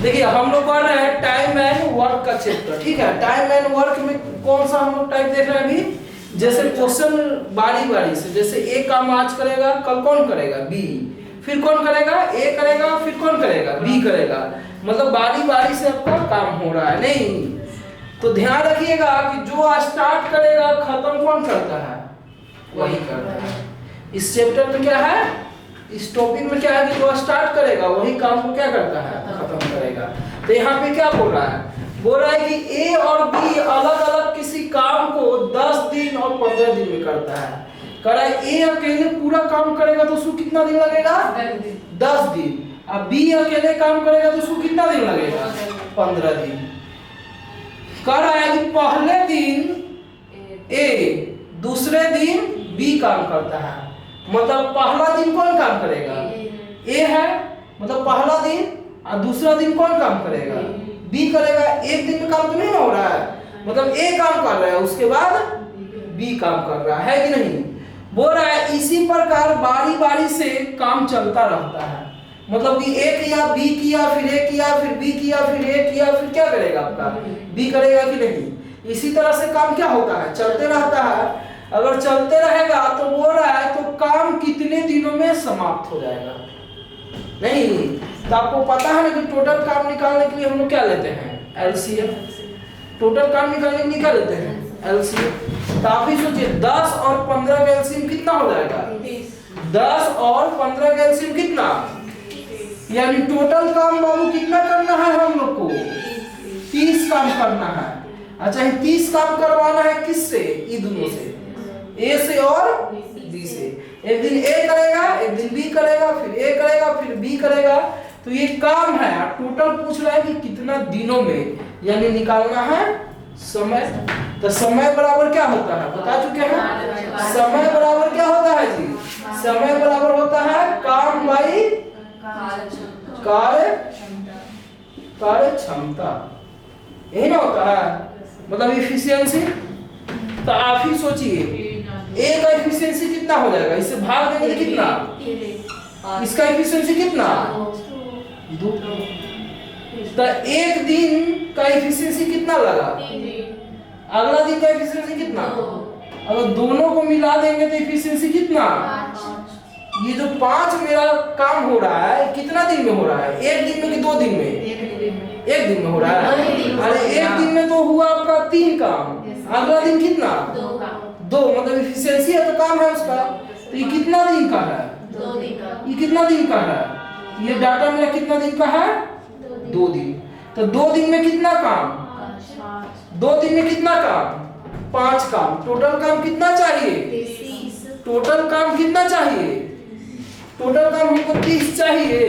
देखिए हम लोग पढ़ रहे हैं टाइम एंड वर्क का चैप्टर, ठीक है। टाइम एंड वर्क में कौन सा हम लोग टाइप देख रहे हैं अभी? जैसे क्वेश्चन बारी बारी से, जैसे ए काम आज करेगा, कल कौन करेगा? बी, फिर कौन करेगा? ए करेगा, फिर कौन करेगा? बी करेगा। मतलब बारी बारी से आपका काम हो रहा है। नहीं तो ध्यान रखिएगा कि जो स्टार्ट करेगा खत्म कौन करता है? वही करता है। इस चैप्टर में क्या है, इस टॉपिक में क्या है कि जो स्टार्ट करेगा वही काम को क्या करता है? खत्म करेगा। तो यहाँ पे क्या बोल रहा है? बोल रहा है कि ए और बी अलग अलग किसी काम को 10 दिन और 15 दिन में करता है। कह रहा है ए अकेले पूरा काम करेगा तो उसको कितना दिन लगेगा? 10 दिन। अब बी अकेले काम करेगा तो उसको कितना दिन लगेगा? 15 दिन। कह रहा है कि पहले दिन ए, दूसरे दिन बी काम करता है। मतलब पहला दिन कौन काम करेगा? ए है, मतलब पहला दिन, और दूसरा दिन कौन काम करेगा? बी करेगा। एक दिन में काम तो नहीं हो रहा है, मतलब ए काम कर रहा है, उसके बाद बी काम कर रहा है कि नहीं? बोल रहा है इसी प्रकार बारी बारी से काम चलता रहता है। मतलब कि ए किया, बी किया, फिर ए किया, फिर बी किया, फिर ए किया, फिर क्या करेगा आपका? बी करेगा कि नहीं? इसी तरह से काम क्या होता है? चलते रहता है। अगर चलते रहेगा तो बोल रहा है तो काम कितने दिनों में समाप्त हो जाएगा? नहीं तो आपको पता है ना कि टोटल काम निकालने के लिए हम लोग क्या लेते हैं? एलसीएम। टोटल काम निकालने के लिए क्या लेते हैं? एलसीएम। तो आप ही सोचिए 10 और 15 का एलसीएम कितना हो जाएगा? 10 और 15 का एलसीएम कितना? यानी टोटल काम बाबू कितना करना है हम लोग को? 30 काम करना है। अच्छा ये 30 काम करवाना है किससे? ये दोनों से, ए से और बी से। एक दिन ए करेगा, एक दिन बी करेगा, फिर ए करेगा, फिर बी करेगा। तो ये काम है। टोटल पूछ रहा है कि कितना दिनों में, यानी निकालना है समय। तो समय बराबर क्या होता है? बता चुके हैं। समय बराबर क्या होता है जी? समय बराबर होता है काम बाई कार्य क्षमता, यही ना होता है, मतलब इफिशियंसी। तो आप ही सोचिए ए का एफिशिएंसी कितना हो जाएगा? इससे भाग देंगे तो कितना? इसका एफिशिएंसी कितना? 2। तो एक दिन का एफिशिएंसी कितना लगा? अगला दिन का एफिशिएंसी कितना? अगर दोनों को मिला देंगे तो एफिशिएंसी कितना? ये जो 5 मेरा काम हो रहा है कितना दिन में हो रहा है? एक दिन में कि 2 दिन में? एक दिन में हो रहा है। अरे एक दिन में तो हुआ आपका 3 काम, अगला दिन कितना? 2। मतलब एफिशिएंसी है तो काम है उसका। तो ये कितना दिन का है? 2 दिन का। ये कितना दिन का है? ये डाटा मेरा कितना दिन का है? 2 दिन। तो 2 दिन में कितना काम? 2 दिन में कितना काम? 5 काम। टोटल काम कितना चाहिए? 30। टोटल काम कितना चाहिए? टोटल काम हमको 30 चाहिए।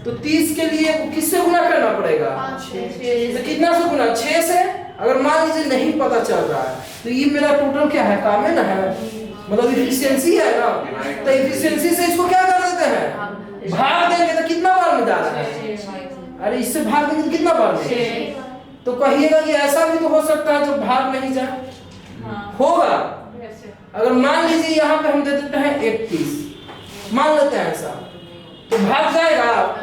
तो 30 के लिए किससे गुना करना पड़ेगा? 5 तो कितना से गुना? 6 से। अगर मान लीजिए नहीं पता चल रहा है तो ये मेरा टोटल क्या है? काम है ना, है मतलब इफिशियंसी है ना। तो इफिशियंसी से इसको क्या कर देते हैं? भाग देंगे तो कितना बार में जा रहा है? अरे इससे भाग देंगे तो कितना बार में? तो कहिएगा कि ऐसा भी तो हो सकता है जो भाग नहीं जाए। होगा। अगर मान लीजिए यहाँ पे हम दे देते हैं 31, मान लेते हैं ऐसा, तो भाग जाएगा?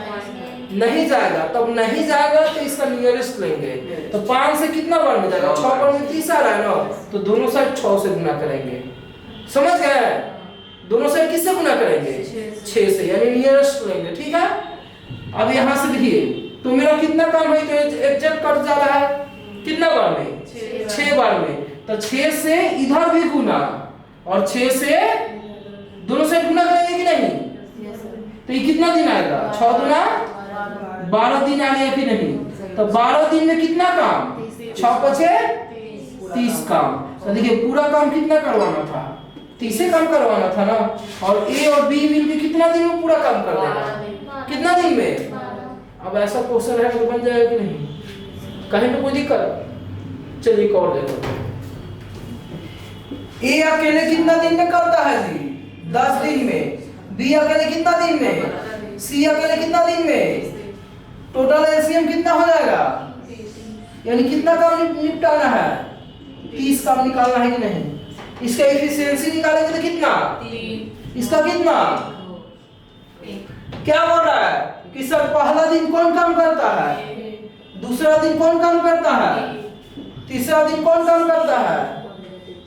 नहीं जाएगा। तब नहीं जाएगा तो इसका नियरेस्ट लेंगे। तो 5 से कितना बार में जाएगा? 6 बार में 30 आ रहा है ना, तो दोनों साइड 6 से गुना करेंगे। समझ गए? दोनों साइड किससे गुना करेंगे? 6 से, यानी नियरेस्ट लेंगे। ठीक है। अब यहाँ से देखिए तो मेरा कितना काम है? तो एग्जैक्ट कट जा रहा है कितना बार में? 6 बार में। तो 6 से इधर भी गुना और 6 से दोनों साइड गुना करेंगे कि नहीं? तो ये कितना दिन आएगा? 6 गुना 12 दिन आ गया कि नहीं? तो 12 दिन में कितना काम? 6 पचे 30 काम। तो देखिए पूरा काम कितना करवाना था? 30 काम करवाना था ना। और ए और बी मिलकर कितना दिन में पूरा काम कर देगा? कितना दिन में? अब ऐसा क्वेश्चन है तो बन जाएगा कि नहीं? कहीं पे कोई दिक्कत? चलिए एक और देखो। ए अकेले कितना दिन में करता है जी? 10 दिन में। बी अकेले कितना दिन में? सी अकेले कितना दिन में? टोटल एलसीएम कितना हो जाएगा? यानी कितना काम निपटाना है? 30 काम निकालना है कि नहीं? इसका एफिशिएंसी निकालेंगे तो कितना? 3। इसका कितना? क्या बोल रहा है कि सर पहला दिन कौन काम करता है? दूसरा दिन कौन काम करता है, तीसरा दिन कौन काम करता है,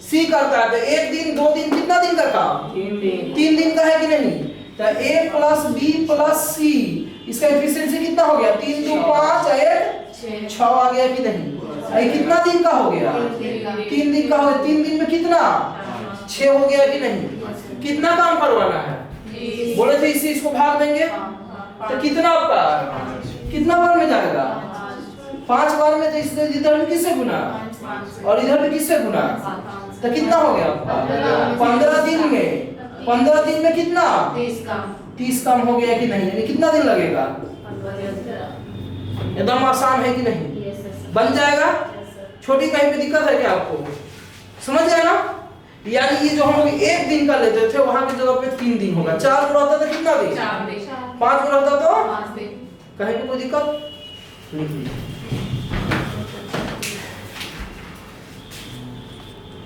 सी करता है। तो एक दिन, दो दिन, कितना दिन का काम, 3 दिन का है कि नहीं। तो a प्लस बी प्लस सी, इसका एफिशिएंसी कितना हो गया, 3 2 5 1 6 आ गया कि नहीं। ये कितना दिन का हो गया, 3 दिन का हो गया। 3 दिन में कितना, 6 हो गया कि नहीं। कितना काम करवाना है, बोले थे इसी इसको भाग देंगे तो कितना आपका, कितना बार में जाएगा, 5 बार में। तो इससे इधर भी किससे गुना और इधर भी किससे गुना, तो कितना हो गया आपका 15 दिन में। 15 दिन में कितना, 30 काम हो गया कि नहीं। यानी कितना दिन लगेगा, एकदम आसान है कि नहीं, बन जाएगा। छोटी कहीं पे दिक्कत है क्या आपको, समझ गए ना। यानी ये जो हम लोग 1 दिन का लेते थे वहां की जगह पे 3 दिन होगा। 4 गुना होता तो कितना दिन, 5 गुना होता तो कहीं पे कोई दिक्कत नहीं।